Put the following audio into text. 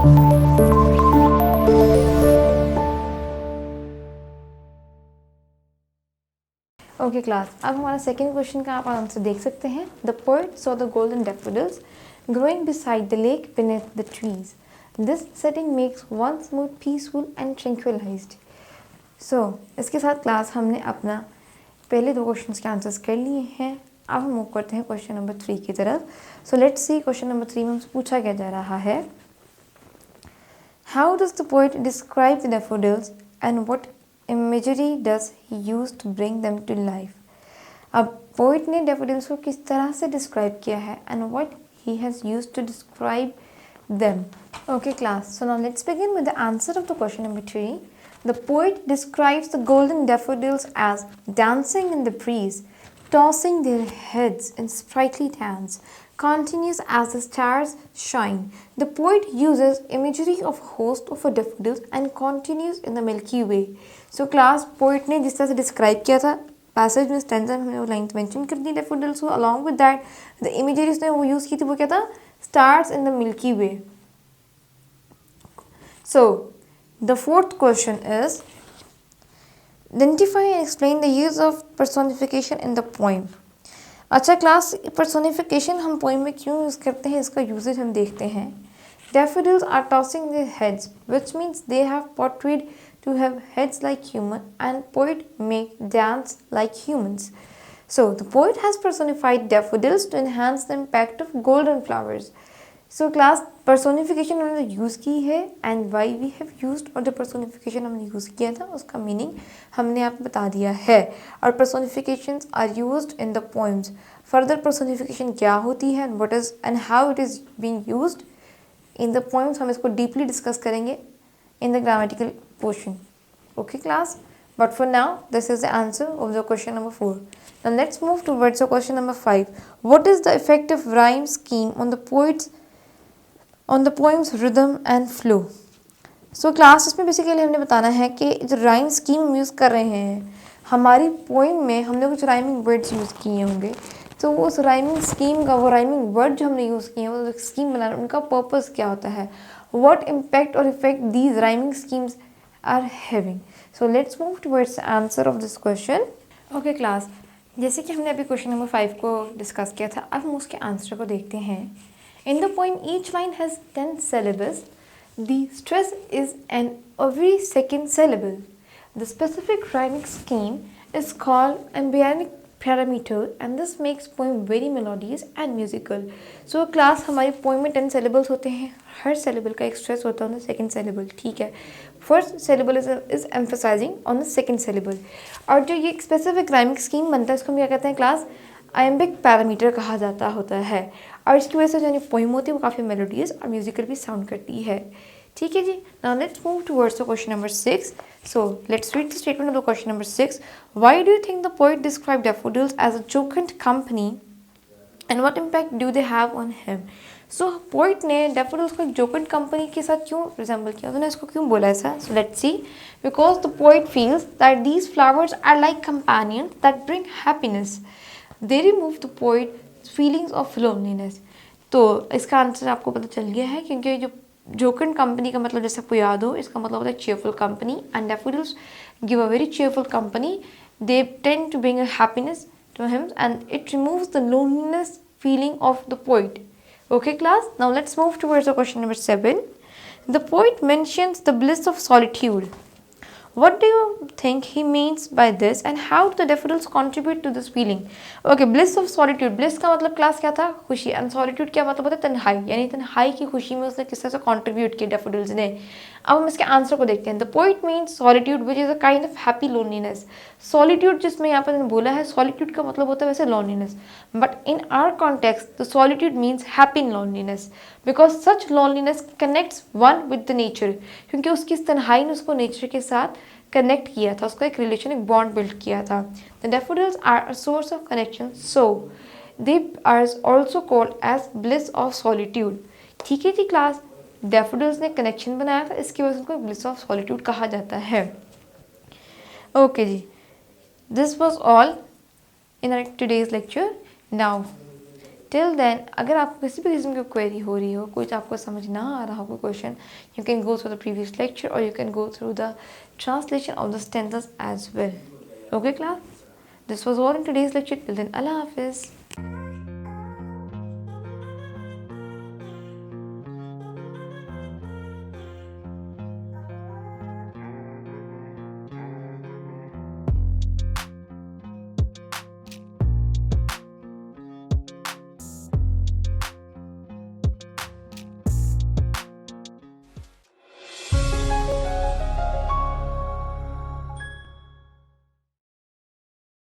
Okay class, अब हमारा second question का आप आंसर देख सकते हैं. The poet saw the golden daffodils growing beside the lake beneath the trees. This setting makes one's mood peaceful and tranquilized. So, इसके साथ क्लास हमने अपना पहले दो क्वेश्चंस के आंसर्स कर लिए हैं. अब हम मूव करते हैं क्वेश्चन नंबर 3 की तरफ. सो लेट्स सी क्वेश्चन नंबर 3 में हमसे पूछा क्या जा रहा है. How does the poet describe the daffodils and what imagery does he use to bring them to life? अब पोइट ने डैफोडिल्स को किस तरह से डिस्क्राइब किया है and what he has used to describe them. Okay class, so now let's begin with the answer of the question number 3. The poet describes the golden daffodils as dancing in the breeze, tossing their heads in sprightly dance, continues as the stars shine. The poet uses imagery of host of daffodils and continues in the Milky Way. So class, poet ने जिस तरह से describe किया था passage में stanza में हमने वो लाइन मेंशन कर दी डैफोडिल्स को. Along with that the imagery उसने वो यूज़ की थी वो क्या था, stars in the milky way. So the fourth question is identify and explain the use of personification in the poem. अच्छा क्लास, पर्सोनिफिकेशन हम पोइम में क्यों यूज़ करते हैं, इसका यूजेज हम देखते हैं. Daffodils are tossing their heads, which means they have portrayed to have heads like human, and poet make dance like humans. So the poet has personified daffodils to enhance the impact of golden flowers. So class, personification हमने use की है and why we have used, और जो personification हमने use किया था उसका meaning हमने आपको बता दिया है. और personifications are used in the poems. Further personification क्या होती है and what is and how it is being used in the points हम इसको डीपली डिस्कस करेंगे in the grammatical portion. Okay class, but for now this is the answer of the question number 4. Now let's move towards the question number 5. What is the effective rhyme scheme on the poems rhythm and flow. So class, इसमें basically हमने बताना है कि जो rhyme scheme हम use कर रहे हैं हमारी पोइम में हमने कुछ राइमिंग वर्ड्स यूज़ किए होंगे. तो उस राइमिंग स्कीम का, वो राइमिंग वर्ड जो हमने यूज़ किए हैं वो स्कीम बनाना, उनका पर्पस क्या होता है, व्हाट इम्पैक्ट और effect these rhyming schemes are having. So let's move towards the answer of this question. Okay class, जैसे कि हमने अभी क्वेश्चन नंबर 5 को डिस्कस किया था, अब हम उसके आंसर को देखते हैं. In the poem each line has 10 syllables. The stress is on every second syllable. The specific rhyming scheme is called iambic parameter and this makes poem very melodious and musical. So class, हमारी poem में 10 syllables होते हैं, हर syllable का एक stress होता है on the second syllable. ठीक है, first syllable is emphasizing on the second syllable. और जो ये specific rhyming scheme बनता है इसको हम क्या कहते हैं क्लास, iambic parameter कहा जाता होता है. और इसकी वजह से जो पोइम होती है वो काफ़ी मेलोडियस और म्यूजिकल भी साउंड करती है. ठीक है जी. Now let's move towards the question number 6. So let's read the statement of the question number 6. Why do you think the poet describe daffodils as a jocund company and what impact do they have on him. So poet ने daffodils को एक जोकेंट company के साथ क्यों resemble किया, उन्होंने इसको क्यों बोला ऐसा. So let's see. Because the poet feels that these flowers are like companion that bring happiness. They remove the poet feelings of loneliness. तो इसका आंसर आपको पता चल गया है, क्योंकि जो जोकेंट कंपनी का मतलब जैसे आपको याद हो, इसका मतलब होता है cheerful company, and daffodils give a very cheerful company. They tend to bring a happiness to him and it removes the loneliness feeling of the poet. Okay class, now let's move towards the question number 7. The poet mentions the bliss of solitude. What do you think he means by this and how do the daffodils contribute to this feeling? Okay, bliss of solitude. Bliss का मतलब class क्या था, खुशी, and solitude क्या मतलब होता है, तन्हाई. यानी तन्हाई की खुशी में उसने किस तरह से contribute किया daffodils ने. अब हम इसके आंसर को देखते हैं. The poet means solitude which is a kind of happy loneliness. Solitude जिसमें यहाँ पर बोला है, solitude का मतलब होता है वैसे loneliness. But in our context, the solitude means happy loneliness because such loneliness connects one with the nature. क्योंकि उसकी इस तन्हाई ने उसको nature के साथ कनेक्ट किया था, उसको एक रिलेशन, एक बॉन्ड बिल्ड किया था. The daffodils are a source of connection, so they are also called as bliss of solitude. ठीक है जी क्लास, डैफोडिल्स ने कनेक्शन बनाया था, इसकी वजह से उनको ब्लिस ऑफ सॉलिट्यूड कहा जाता है. ओके जी, this was all in our today's lecture. Now till then अगर आपको किसी भी किस्म की क्वेरी हो रही हो, कुछ आपको समझ ना आ रहा हो कोई question, you can go through the previous lecture और you can go through the translation of the stanzas as well. Okay class, this was all in today's lecture. Till then, Allah Hafiz.